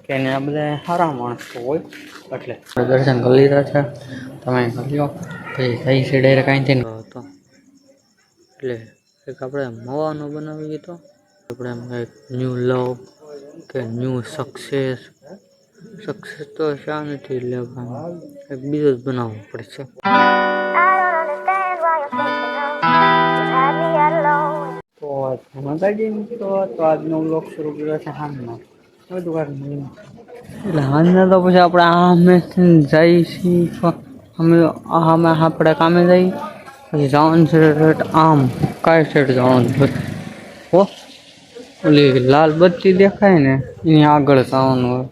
કે એને આ બધા સારા માણસો હોય એટલે દર્શન કરી લીધા છે. તમે કરી લો પછી સહી છે ડાયરેક્ટ અહીંથી હતો એટલે એક આપણે મવાનો બનાવી તો આપણે એક ન્યૂ લવ કે ન્યૂ સક્સેસ તો શા નથી એટલે એક બીજો જ બનાવવો પડશે. તો આજનો બ્લોગ શરૂ કર્યો છે હાલનો એટલે હાલના તો પછી આપણે આમે જઈએ છીએ અમે આપણે કામે જઈએ પછી જવાનું છે આમ કઈ સાઈડ જવાનું છે હો ઓલી લાલ બત્તી દેખાય ને એની આગળ જવાનું હોય.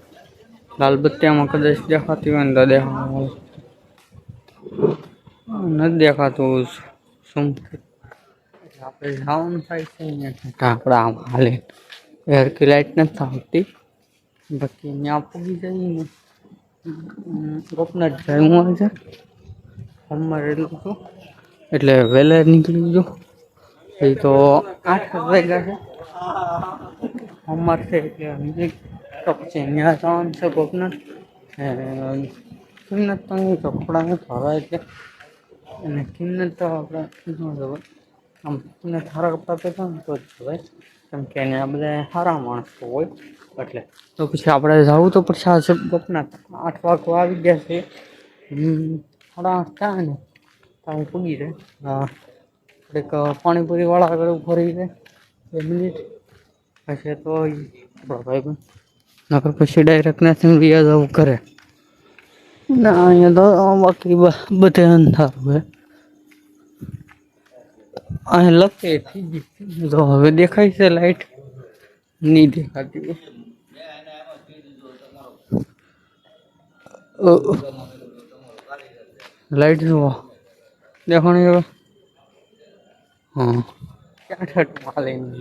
લાલ બત્તી આમાં કદાચ દેખાતી હોય ને તો દેખાવાનું નથી દેખાતું શું આપણે જવાનું થાય છે આપણે આમ હાલે હરકી લાઈટ નથી આવતી બાકી ત્યાં પૂગી જઈએ ને ગોપનાથ ડ્રાઈવમાં છે અમારે છું એટલે વહેલા નીકળી ગયો એ તો 8 વાગ્યા છે અમાર છે એટલે તો પછી ત્યાં જવાનું છે ગોપનાથ કિંમત તો નહીં તો કપડા નથી હવાય એટલે અને કિંમત તો આપણે ન જવાય આમ તમને સારા કપડાં પહેરવા ને તો જ જવાય કેમ કે એને આ બધા સારા માણસો હોય એટલે તો પછી આપણે જવું તો પછી આ ગોપનાથ 8 વાગવા આવી ગયા છે 8:30 થાય ને તો પૂગી જાય એક પાણીપુરી વાળા આગળ ઉભો રહી જાય 2 મિનિટ પછી તો આપણા ભાઈ પણ નકર પછી ડાયરેક્ટ નથી વ્યાજ જવું કરે ના અહીંયા તો બાકી બધે અંધારું હોય અહીં લખે તો હવે દેખાય છે લાઈટ નહીં દેખાતી લાઈટ જુઓ દેખાણી હવે હા ક્યાં ઠટમાં લઈને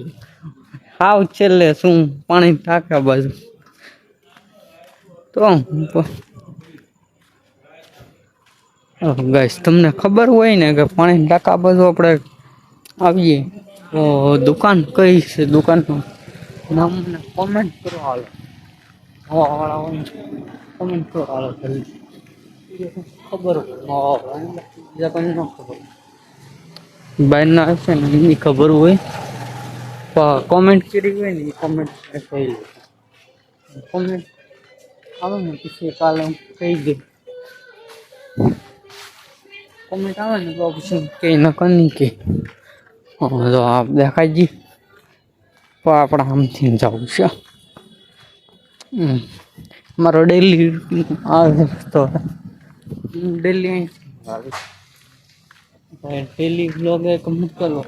હાવ છેલ્લે શું પાણી ટાંકા બાજુ તો ગાઈસ તમને ખબર હોય ને કે પાણી ટાંકા બાજુ આપણે આવીએ તો દુકાન કઈ છે દુકાનનું નામ મને કોમેન્ટ કરો હાલો હવાવાળા હોય કોમેન્ટ કરો હાલો ખબર બીજા કોઈ ન ખબર બહાર ના હશે ને એની ખબર હોય કોમેન્ટ કરી હોય ને એ કોમેન્ટ કહી લે કોમેન્ટ આવે ને પછી કાલે હું કહી દે કોમેન્ટ આવે ને તો પછી કંઈ ન કરી કે જો આપ દેખાય જી તો આપણે આમથી જવું છે મારો ડેલી આવે તો ડેલી અહીં ડેલી બ્લોગ એક મૂકેલો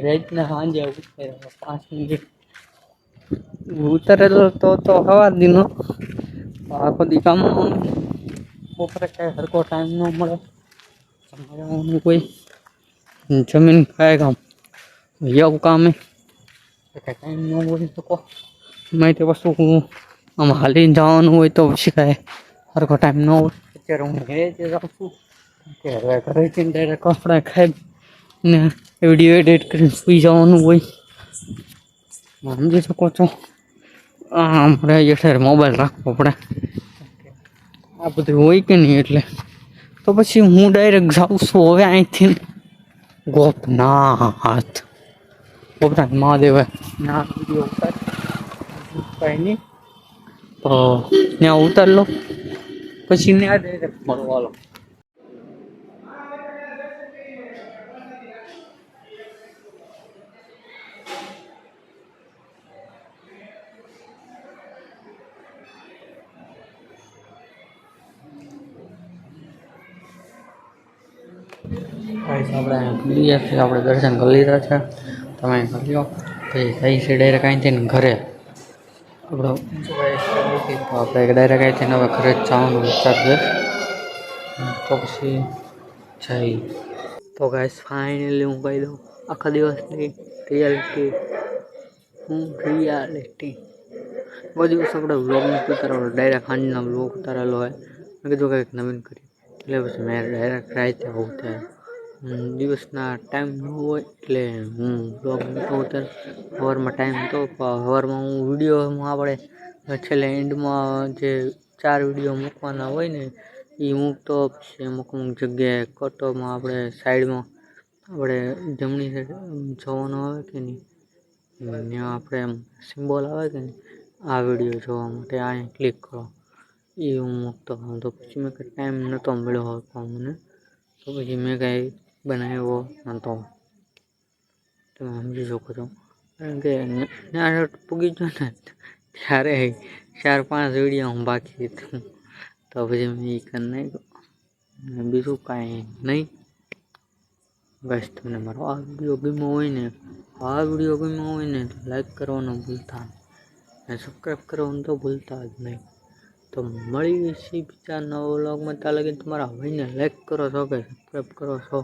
રાતના સાંજે 5 મિનિટ ઉતરેલો તો હવા દીનો આખો દી કામ બપોરે કાંઈ હરકો ટાઈમ ન મળે જમવાનું કોઈ જમીન ખાય કામ એવું કામે કાંઈ ટાઈમ ન હોય શકો માહિતી વસ્તુ આમ હાલીને જવાનું હોય તો પછી કાંઈ હરકો ટાઈમ ન હોય અત્યારે હું ઘરે જ જાઉં છું કે હવે ઘરે જઈને ડાયરેક્ટ કપડાં ખાઈ ને વિડીયો એડિટ કરીને સુઈ જવાનું હોય સમજી શકો છો આપણે અત્યારે મોબાઈલ રાખવો પડે આ બધું હોય કે નહીં એટલે તો પછી હું ડાયરેક્ટ જાઉં છું હવે અહીંથી ગોપનાથ મહાદેવ ના વિડીયો ઉતાર કાંઈ નહીં તો ત્યાં ઉતાર લો પછી ત્યાં ડાયરેક્ટ મળવા લો આપણે દર્શન કરી લીધા છે તમે કરી લો પછી સહી છે ડાયરેક્ટ અહીંથી ને ઘરે આપણે ડાયરેક્ટ અહીંથી હવે ઘરે જ જવાનું વિચાર છે તો પછી જઈ તો ગાઈસ ફાઇનલી હું કહી દઉં આખા દિવસની રિયાલિટી બધું દિવસ આપણે વ્લોગ નથી ઉતારેલો ડાયરેક્ટ સાંજના વ્લોગ ઉતારેલો હોય મેં કીધું કંઈક નવીન કરી એટલે પછી મેં ડાયરેક્ટ રાતે આવું થાય દિવસના ટાઈમ ન હોય એટલે હું બ્લોગ મૂકતો ત્યારે સવારમાં ટાઈમ હતો. સવારમાં હું વિડીયોમાં આપણે છેલ્લે એન્ડમાં જે 4 વિડીયો મૂકવાના હોય ને એ મૂકતો. પછી અમુક જગ્યાએ કટોમાં આપણે સાઈડમાં આપણે જમણી સાઈડ જવાનું આવે કે નહીં, ત્યાં આપણે એમ સિમ્બોલ આવે કે નહીં, આ વિડીયો જોવા માટે અહીંયા ક્લિક કરો, એ હું મૂકતો. તો પછી મેં કંઈ ટાઈમ નહોતો મળ્યો હતો મને, તો પછી મેં કાંઈ બનાવ્યો નહોતો. તમે સમજી શકો છો, કારણ કે ત્યાં પૂગી ગયો ને ત્યારે 4-5 વિડીયો હું બાકી હતું. તો પછી મેં એ કરી નાખ્યો, બીજું કાંઈ નહીં. બસ તમને મારો આ વિડીયો ગમ્યો હોય ને તો લાઈક કરવાનું ભૂલતા નહીં, સબસ્ક્રાઈબ કરવાનું તો ભૂલતા જ નહીં. તો મળી છીએ બીજા નવા વ્લોગમાં. ત્યાં લગી તમારા ભાઈને લાઈક કરો છો કે સબસ્ક્રાઈબ કરો છો?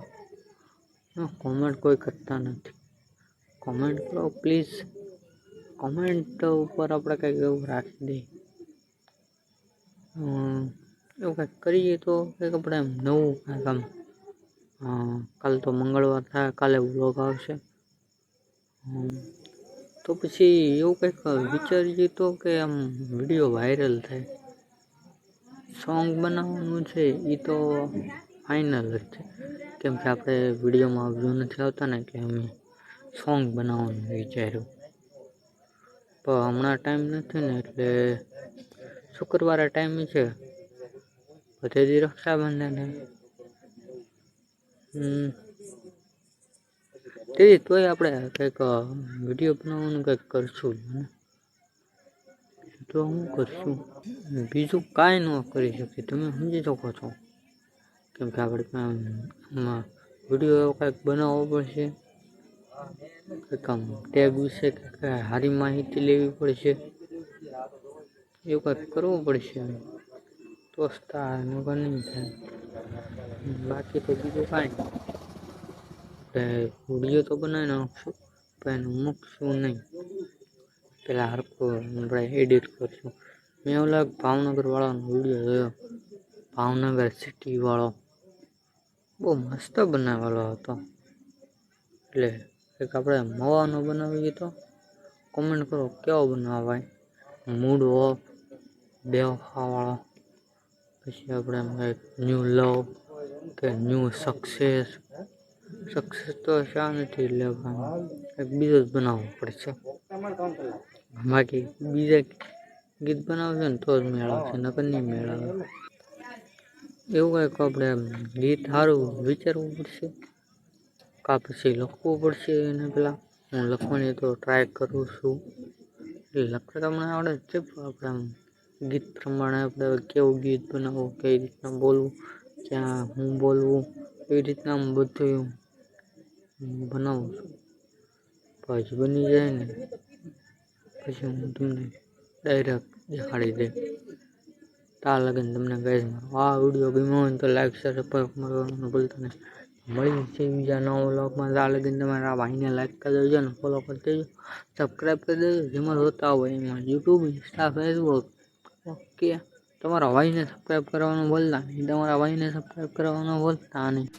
કોમેન્ટ કોઈ કરતા નથી. કોમેન્ટ કરો પ્લીઝ. કોમેન્ટ ઉપર આપણે કંઈક એવું રાખી દઈએ, એવું કંઈક કરીએ તો કંઈક આપણે એમ નવું કાંઈક આમ. કાલે તો મંગળવાર થાય, કાલે વ્લોગ આવશે. તો પછી એવું કંઈક વિચારીએ તો કે આમ વિડીયો વાયરલ થાય. સોંગ બનાવવાનું છે એ તો ફાઇનલ જ છે, કેમ કે આપણે વિડીયોમાં વ્યૂ નથી આવતા ને એટલે અમે સોંગ બનાવવાનું વિચાર્યું. પણ હમણાં ટાઈમ નથી ને એટલે શુક્રવારે ટાઈમ છે, બધેથી રક્ષાબંધન. તેથી તોય આપણે કંઈક વિડીયો બનાવવાનું કંઈક કરશું ને, તો હું કરશું. બીજું કાંઈ ન કરી શકીએ, તમે સમજી શકો છો. કેમ કે આપણે વિડીયો એવો કંઈક બનાવવો પડશે, કંઈક આમ ટેગ વિશે સારી માહિતી લેવી પડશે, એવું કંઈક કરવું પડશે. તો નગર નહીં થાય. બાકી તો બીજું કાંઈ વિડીયો તો બનાવી નાખશું, પણ એનું મૂકશું નહીં. પેલા હરખું આપણે એડિટ કરશું. મેં ઓલા ભાવનગર વાળાનો વિડીયો જોયો, ભાવનગર સિટી વાળો બહુ મસ્ત બનાવેલો હતો. એટલે કંઈક આપણે નવાનો બનાવીએ તો કોમેન્ટ કરો કેવો બનાવાય. મૂડ હો બેવફાવાળો, પછી આપણે એમ કંઈક ન્યૂ લવ કે ન્યૂ સક્સેસ તો શા નથી, એટલે કંઈક બીજો જ બનાવવો પડશે. બાકી બીજા ગીત બનાવશે ને તો જ મેળ આવશે, નકર નહીં મેળ આવે. એવું કંઈક આપણે ગીત સારું વિચારવું પડશે, કાં પછી લખવું પડશે. એને પહેલાં હું લખવાની તો ટ્રાય કરું છું, એટલે લખતા તમને આવડે જ છે. આપણે આમ ગીત પ્રમાણે આપણે કેવું ગીત બનાવવું, કઈ રીતના બોલવું, ક્યાં હું બોલવું, એવી રીતના હું બધું બનાવું છું. પછી બની જાય ને પછી હું તમને ડાયરેક્ટ દેખાડી દે. ત્યાં લગીને તમને ગાઈસ મારો આ વિડીયો ગમ્યો હોય તો લાઈક શેર સબસ્ક્રાઈબ કરવાનું ભૂલતા નહીં. મળી છે બીજા નવા વ્લોગમાં. ત્યાં લગીને તમારા ભાઈને લાઈક કરી દેજો ને ફોલો કરી દેજો, સબસ્ક્રાઈબ કરી દેજો. જેમાં જોતા હોય એમાં યુટ્યુબ, ઇન્સ્ટા, ફેસબુક. ઓકે, તમારા ભાઈને સબસ્ક્રાઈબ કરવાનું ભૂલતા નહીં.